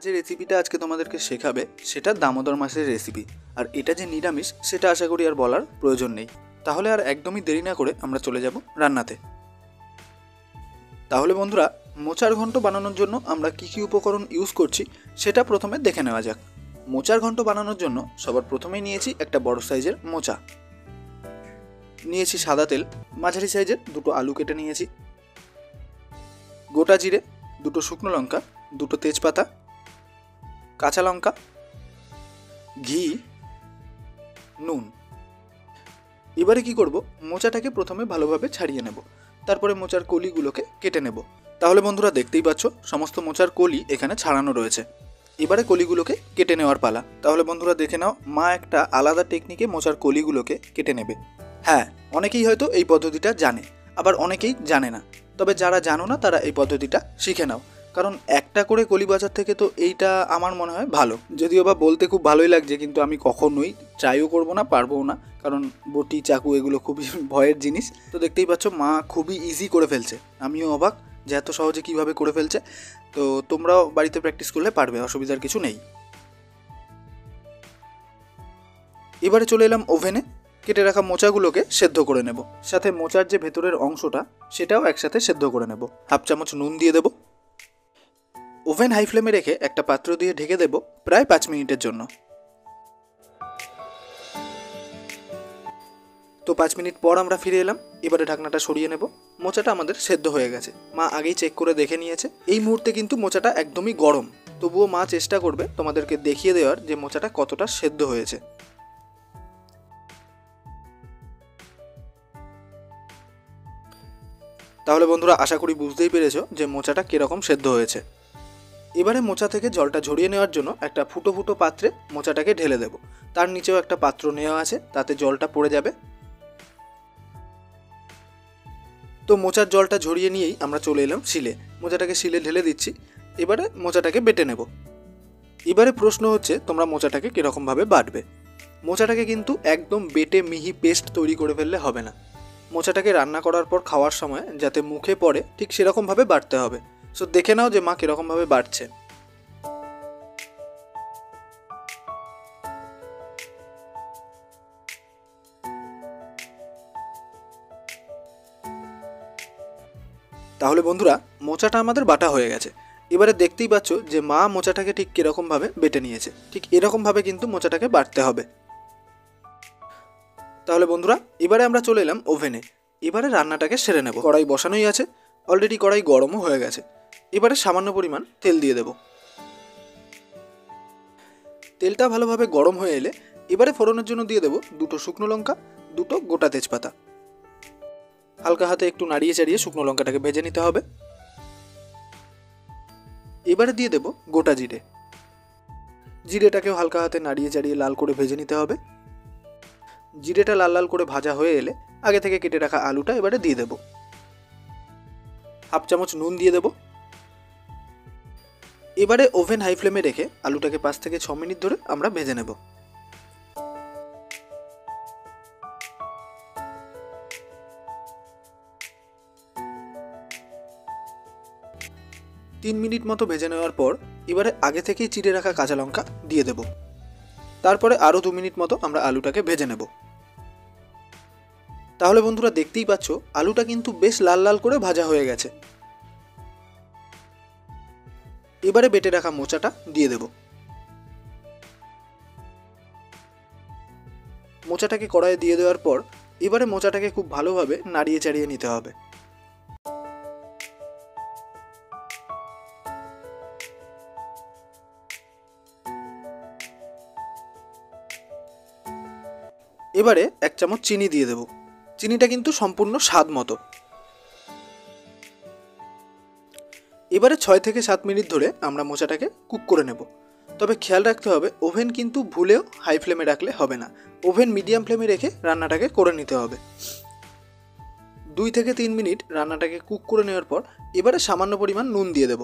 যে রেসিপিটা আজকে তোমাদেরকে শেখাবে সেটা দামোদর মাছের রেসিপি। আর এটা যে নিরামিষ সেটা আশা করি আর বলার প্রয়োজন নেই। তাহলে আর একদমই দেরি না করে আমরা চলে যাব রান্নাতে। তাহলে বন্ধুরা, মোচার ঘন্ট বানানোর জন্য আমরা কী কী উপকরণ ইউজ করছি সেটা প্রথমে দেখে নেওয়া যাক। মোচার ঘন্ট বানানোর জন্য সবার প্রথমেই নিয়েছি একটা বড় সাইজের মোচা, নিয়েছি সাদা তেল, মাঝারি সাইজের দুটো আলু কেটে নিয়েছি, গোটা জিরে, দুটো শুকনো লঙ্কা, দুটো তেজপাতা, কাঁচা লঙ্কা, ঘি, নুন। এবারে কি করব, মোচাটাকে প্রথমে ভালোভাবে ছাড়িয়ে নেব, তারপরে মোচার কলিগুলোকে কেটে নেব। তাহলে বন্ধুরা দেখতেই পাচ্ছ সমস্ত মোচার কলি এখানে ছাড়ানো রয়েছে। এবারে কলিগুলোকে কেটে নেওয়ার পালা। তাহলে বন্ধুরা দেখে নাও, মা একটা আলাদা টেকনিকে মোচার কলিগুলোকে কেটে নেবে। হ্যাঁ, অনেকেই হয়তো এই পদ্ধতিটা জানে, আবার অনেকেই জানে না। তবে যারা জানো না তারা এই পদ্ধতিটা শিখে নাও, কারণ একটা করে কলি বাজার থেকে তো এইটা আমার মনে হয় ভালো। যদিও বা বলতে খুব ভালোই লাগছে, কিন্তু আমি কখনোই ট্রাইও করবো না, পারবও না, কারণ বটি চাকু এগুলো খুবই ভয়ের জিনিস। তো দেখতেই পাচ্ছ মা খুবই ইজি করে ফেলছে, আমিও অবাক যে এত সহজে কীভাবে করে ফেলছে। তো তোমরাও বাড়িতে প্র্যাকটিস করলে পারবে, অসুবিধার কিছু নেই। এবারে চলে এলাম ওভেনে। কেটে রাখা মোচাগুলোকে সেদ্ধ করে নেব, সাথে মোচার যে ভেতরের অংশটা সেটাও একসাথে সেদ্ধ করে নেব। হাফ চামচ নুন দিয়ে দেব। ওভেন হাই ফ্লেমে রেখে একটা পাত্র দিয়ে ঢেকে দেব প্রায় 5 মিনিটের জন্য। তো 5 মিনিট পর আমরা ফিরে এলাম। এবারে ঢাকনাটা সরিয়ে নেব। মোচাটা আমাদের সেদ্ধ হয়ে গেছে, মা আগেই চেক করে দেখে নিয়েছে। এই মুহূর্তে কিন্তু মোচাটা একদমই গরম, তবুও মা চেষ্টা করবে তোমাদেরকে দেখিয়ে দেওয়ার যে মোচাটা কতটা সেদ্ধ হয়েছে। তাহলে বন্ধুরা আশা করি বুঝতেই পেরেছো যে মোচাটা কীরকম সেদ্ধ হয়েছে। এবারে মোচা থেকে জলটা ঝরিয়ে নেওয়ার জন্য একটা ফুটো ফুটো পাত্রে মোচাটাকে ঢেলে দেব। তার নিচেও একটা পাত্র নেওয়া আছে, তাতে জলটা পড়ে যাবে। তো মোচার জলটা ঝরিয়ে নিয়েই আমরা চলে এলাম শিলে। মোচাটাকে শিলে ঢেলে দিচ্ছি। এবারে মোচাটাকে বেটে নেব। এবারে প্রশ্ন হচ্ছে তোমরা মোচাটাকে কীরকমভাবে বাটবে। মোচাটাকে কিন্তু একদম বেটে মিহি পেস্ট তৈরি করে ফেললে হবে না। মোচাটাকে রান্না করার পর খাওয়ার সময় যাতে মুখে পড়ে ঠিক সেরকমভাবে বাটতে হবে। সো দেখে নাও যে মা কীরকমভাবে বাটছে। তাহলে বন্ধুরা মোচাটা আমাদের বাটা হয়ে গেছে। এবারে দেখতেই পাচ্ছ যে মা মোচাটাকে ঠিক কীরকমভাবে বেটে নিয়েছে, ঠিক এরকমভাবে কিন্তু মোচাটাকে বাটতে হবে। তাহলে বন্ধুরা এবারে আমরা চলে এলাম ওভেনে। এবারে রান্নাটাকে সেরে নেব। কড়াই বসানোই আছে, অলরেডি কড়াই গরমও হয়ে গেছে। এবারে সামান্য পরিমাণ তেল দিয়ে দেব। তেলটা ভালোভাবে গরম হয়ে এলে এবারে ফোড়নের জন্য দিয়ে দেব দুটো শুকনো লঙ্কা, দুটো গোটা তেজপাতা। হালকা হাতে একটু নাড়িয়ে চাড়িয়ে শুকনো লঙ্কাটাকে ভেজে নিতে হবে। এবারে দিয়ে দেব গোটা জিরে। জিরেটাকেও হালকা হাতে নাড়িয়ে চাড়িয়ে লাল করে ভেজে নিতে হবে। জিরেটা লাল লাল করে ভাজা হয়ে এলে আগে থেকে কেটে রাখা আলুটা এবারে দিয়ে দেব। হাফ চামচ নুন দিয়ে দেব। এবারে ওভেন হাই ফ্লেমে রেখে আলুটাকে 5 থেকে 6 মিনিট ধরে আমরা ভেজে নেব। তিন মিনিট মতো ভেজে নেওয়ার পর এবারে আগে থেকেই চিড়ে রাখা কাঁচা লঙ্কা দিয়ে দেব। তারপরে আরও 2 মিনিট মতো আমরা আলুটাকে ভেজে নেব। তাহলে বন্ধুরা দেখতেই পাচ্ছ আলুটা কিন্তু বেশ লাল লাল করে ভাজা হয়ে গেছে। এবারে বেটে রাখা মোচাটা দিয়ে দেব। মোচাটাকে কড়াইয়ে দিয়ে দেওয়ার পর এবারে মোচাটাকে খুব ভালোভাবে নাড়িয়ে চাড়িয়ে নিতে হবে। এবারে 1 চামচ চিনি দিয়ে দেব। চিনিটা কিন্তু সম্পূর্ণ স্বাদ মতো। এবারে 6 থেকে 7 মিনিট ধরে আমরা মোচাটাকে কুক করে নেব। তবে খেয়াল রাখতে হবে ওভেন কিন্তু ভুলেও হাই ফ্লেমে রাখলে হবে না, ওভেন মিডিয়াম ফ্লেমে রেখে রান্নাটাকে করে নিতে হবে। 2 থেকে 3 মিনিট রান্নাটাকে কুক করে নেওয়ার পর এবারে সামান্য পরিমাণ নুন দিয়ে দেব।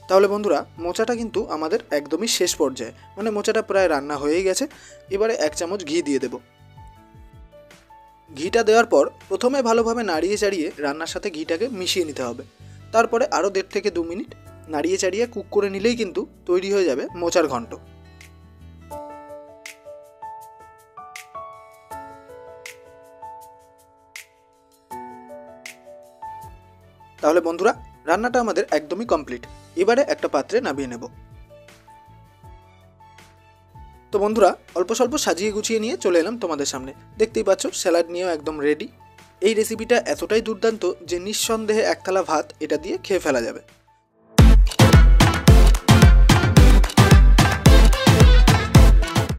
তাহলে বন্ধুরা মোচাটা কিন্তু আমাদের একদমই শেষ পর্যায়ে, মানে মোচাটা প্রায় রান্না হয়েই গেছে। এবারে 1 চামচ ঘি দিয়ে দেব। ঘিটা দেওয়ার পর প্রথমে ভালোভাবে নাড়িয়ে চাড়িয়ে রান্নার সাথে ঘিটাকে মিশিয়ে নিতে হবে। তারপরে আরও 1.5 থেকে 2 মিনিট নাড়িয়ে চাড়িয়ে কুক করে নিলেই কিন্তু তৈরি হয়ে যাবে মোচার ঘন্ট। তাহলে বন্ধুরা, রান্নাটা আমাদের একদমই কমপ্লিট। এবারে একটা পাত্রে নামিয়ে নেব। তো বন্ধুরা, অল্প স্বল্প সাজিয়ে গুছিয়ে নিয়ে চলে এলাম তোমাদের সামনে। দেখতেই পাচ্ছ স্যালাড নিয়েও একদম রেডি। এই রেসিপিটা এতটাই দুর্দান্ত যে নিঃসন্দেহে এক থালা ভাত এটা দিয়ে খেয়ে ফেলা যাবে।